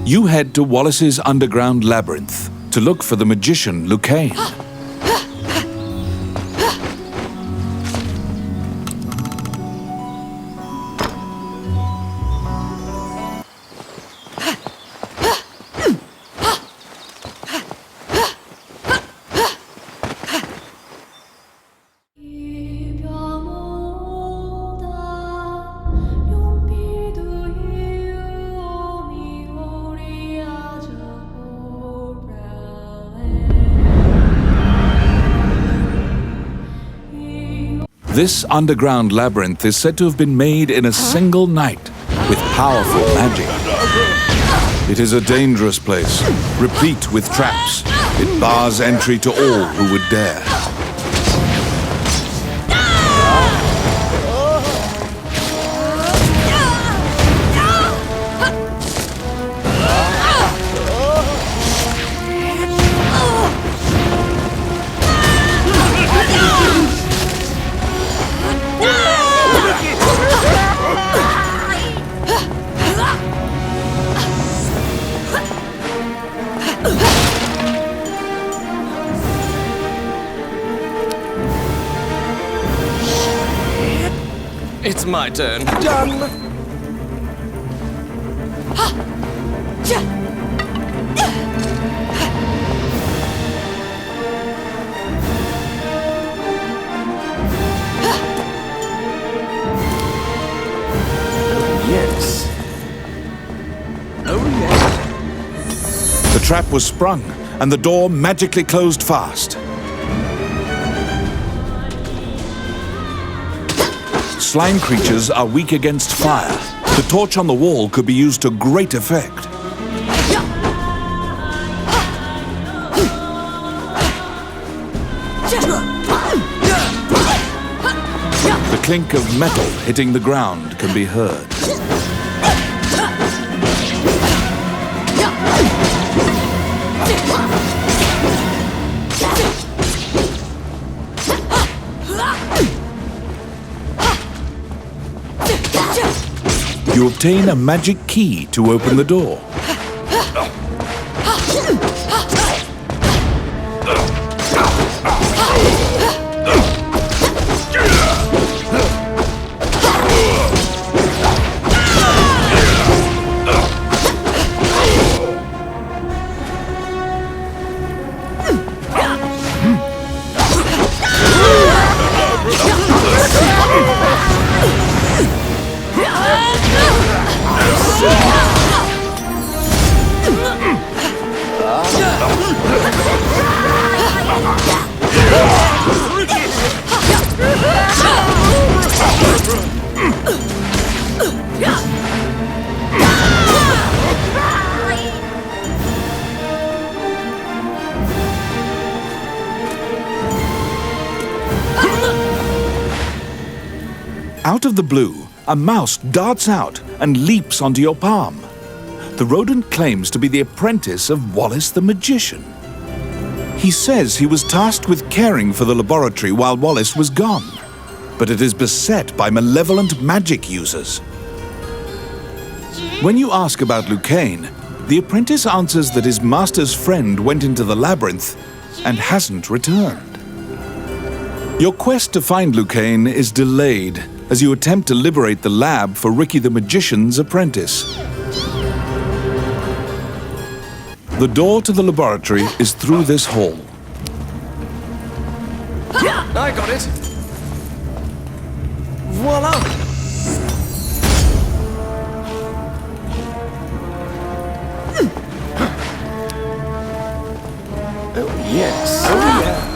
You head to Wallace's underground labyrinth to look for the magician Lucane. This underground labyrinth is said to have been made in a single night with powerful magic. It is a dangerous place, replete with traps. It bars entry to all who would dare. It's my turn. Done! Yes. Oh, yes. The trap was sprung, and the door magically closed fast. Slime creatures are weak against fire. The torch on the wall could be used to great effect. The clink of metal hitting the ground can be heard. You obtain a magic key to open the door. Out of the blue, a mouse darts out and leaps onto your palm. The rodent claims to be the apprentice of Wallace the magician. He says he was tasked with caring for the laboratory while Wallace was gone, but it is beset by malevolent magic users. When you ask about Lucane, the apprentice answers that his master's friend went into the labyrinth and hasn't returned. Your quest to find Lucane is delayed as you attempt to liberate the lab for Ricky the Magician's apprentice. The door to the laboratory is through this hall. I got it. Voila! Oh, yes. Oh, yeah.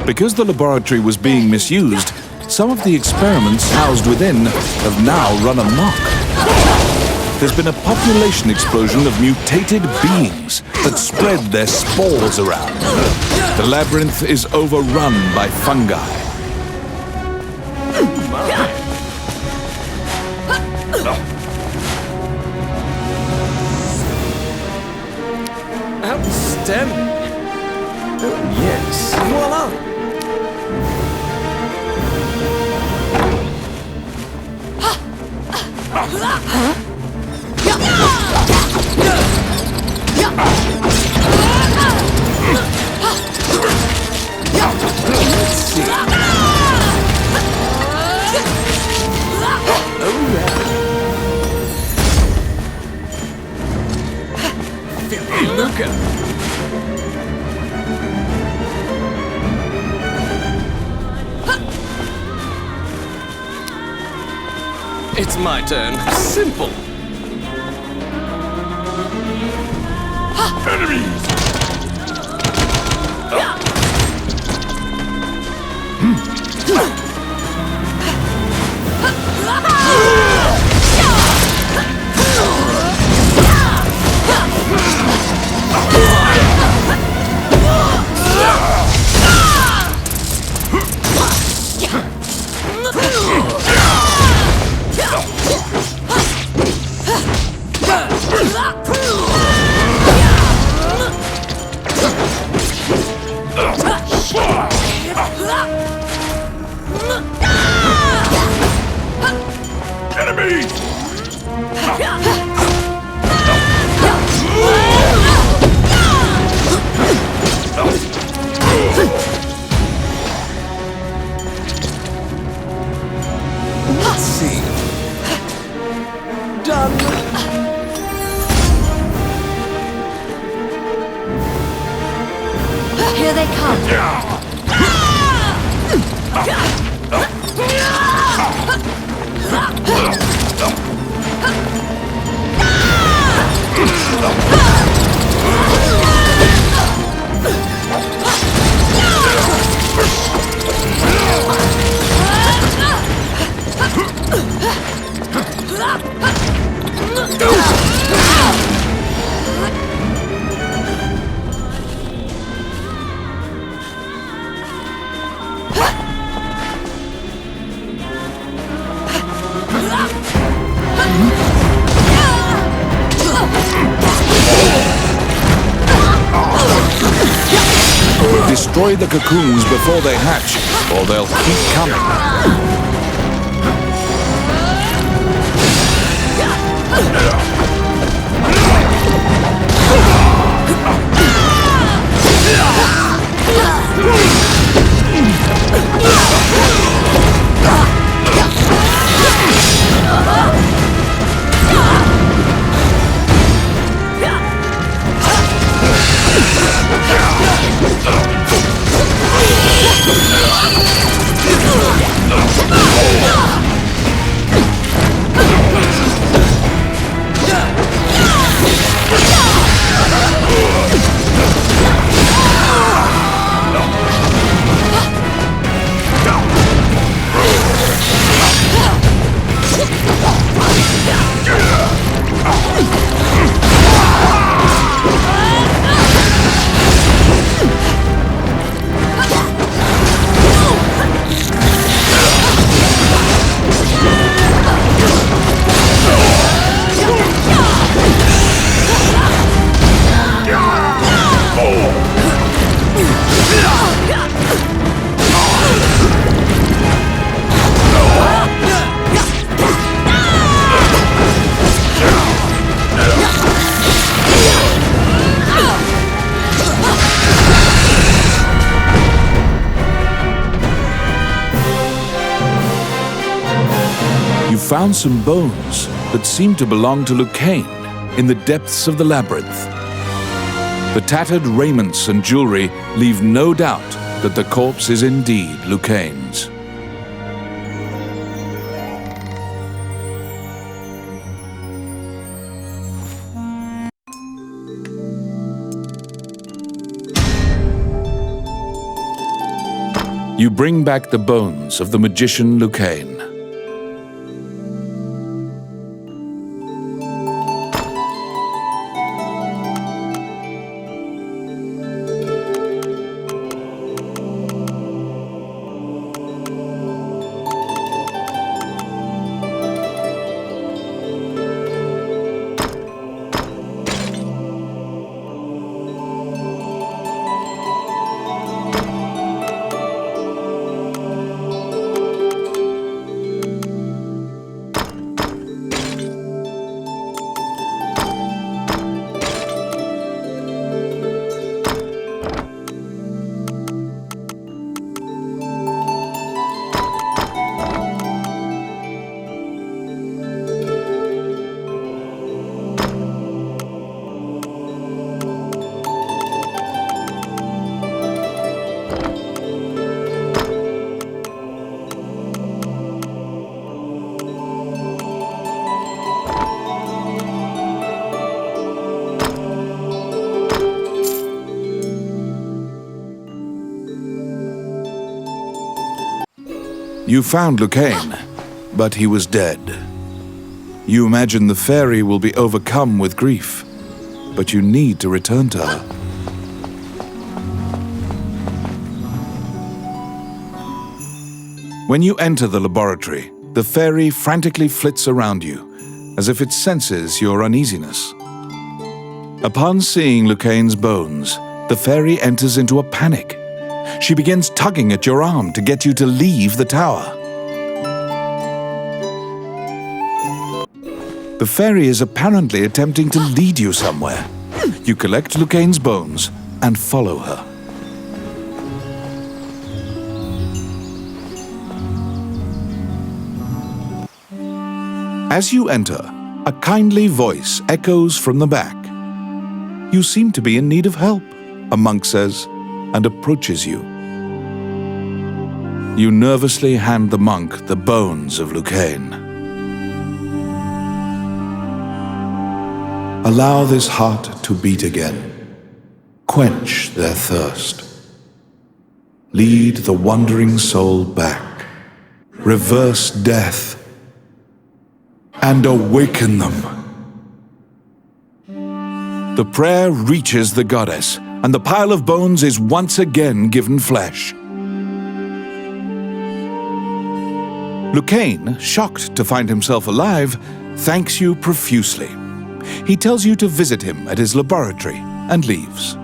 Because the laboratory was being misused, some of the experiments housed within have now run amok. There's been a population explosion of mutated beings that spread their spores around. The labyrinth is overrun by fungi. Outstanding. Oh, yes. Voila. It's my turn. Simple. Enemies! Let's see. Done. Here they come. Destroy the cocoons before they hatch, or they'll keep coming. Found some bones that seem to belong to Lucane in the depths of the labyrinth. The tattered raiments and jewelry leave no doubt that the corpse is indeed Lucane's. You bring back the bones of the magician Lucain. You found Lucain, but he was dead. You imagine the fairy will be overcome with grief, but you need to return to her. When you enter the laboratory, the fairy frantically flits around you, as if it senses your uneasiness. Upon seeing Lucain's bones, the fairy enters into a panic. She begins tugging at your arm to get you to leave the tower. The fairy is apparently attempting to lead you somewhere. You collect Lucain's bones and follow her. As you enter, a kindly voice echoes from the back. You seem to be in need of help, a monk says, and approaches you. You nervously hand the monk the bones of Lucain. Allow this heart to beat again. Quench their thirst. Lead the wandering soul back. Reverse death. And awaken them. The prayer reaches the goddess, and the pile of bones is once again given flesh. Lucain, shocked to find himself alive, thanks you profusely. He tells you to visit him at his laboratory and leaves.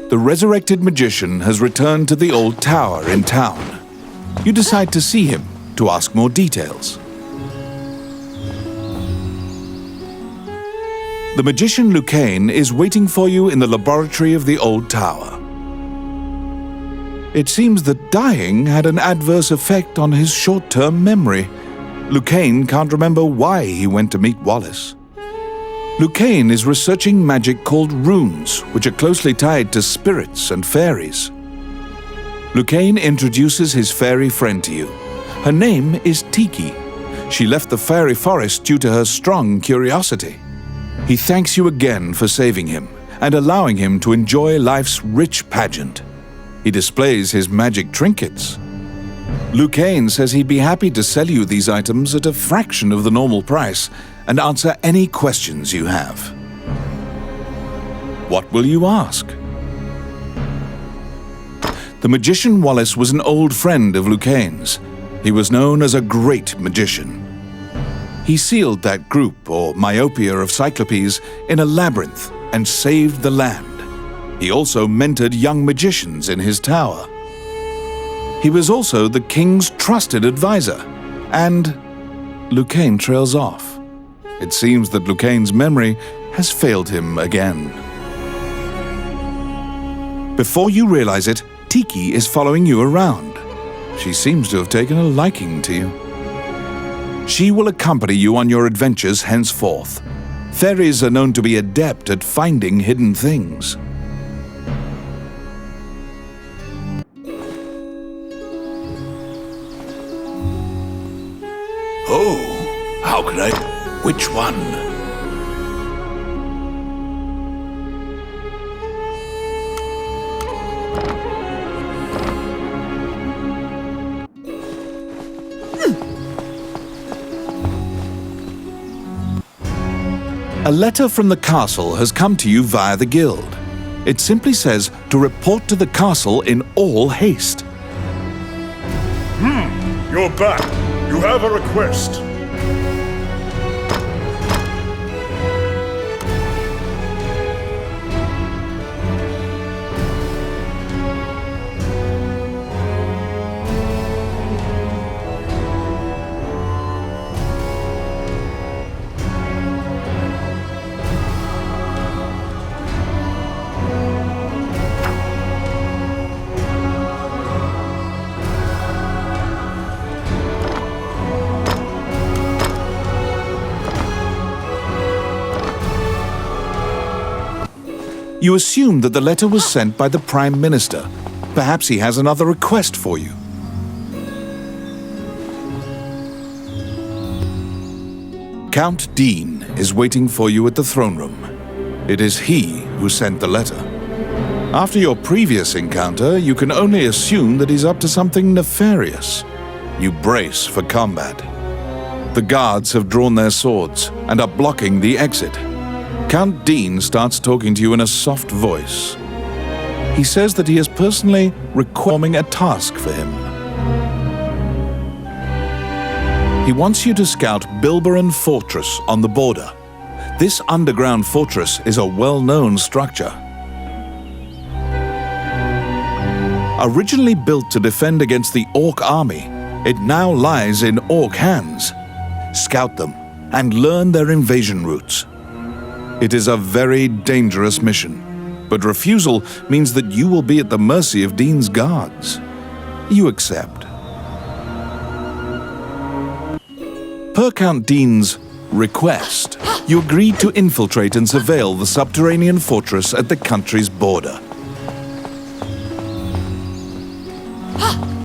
The resurrected magician has returned to the old tower in town. You decide to see him to ask more details. The magician Lucain is waiting for you in the laboratory of the old tower. It seems that dying had an adverse effect on his short-term memory. Lucain can't remember why he went to meet Wallace. Lucain is researching magic called runes, which are closely tied to spirits and fairies. Lucain introduces his fairy friend to you. Her name is Tiki. She left the fairy forest due to her strong curiosity. He thanks you again for saving him and allowing him to enjoy life's rich pageant. He displays his magic trinkets. Lucain says he'd be happy to sell you these items at a fraction of the normal price and answer any questions you have. What will you ask? The magician Wallace was an old friend of Lucain's. He was known as a great magician. He sealed that group, or myopia of Cyclopes, in a labyrinth and saved the land. He also mentored young magicians in his tower. He was also the king's trusted advisor, and Lucain trails off. It seems that Lucain's memory has failed him again. Before you realize it, Tiki is following you around. She seems to have taken a liking to you. She will accompany you on your adventures henceforth. Fairies are known to be adept at finding hidden things. Oh, how could I? Which one? A letter from the castle has come to you via the guild. It simply says to report to the castle in all haste. You're back. You have a request. You assume that the letter was sent by the Prime Minister. Perhaps he has another request for you. Count Dean is waiting for you at the throne room. It is he who sent the letter. After your previous encounter, you can only assume that he's up to something nefarious. You brace for combat. The guards have drawn their swords and are blocking the exit. Count Dean starts talking to you in a soft voice. He says that he is personally performing a task for him. He wants you to scout Bilberon Fortress on the border. This underground fortress is a well-known structure. Originally built to defend against the Orc army, it now lies in Orc hands. Scout them and learn their invasion routes. It is a very dangerous mission, but refusal means that you will be at the mercy of Dean's guards. You accept. Per Count Dean's request, you agreed to infiltrate and surveil the subterranean fortress at the country's border.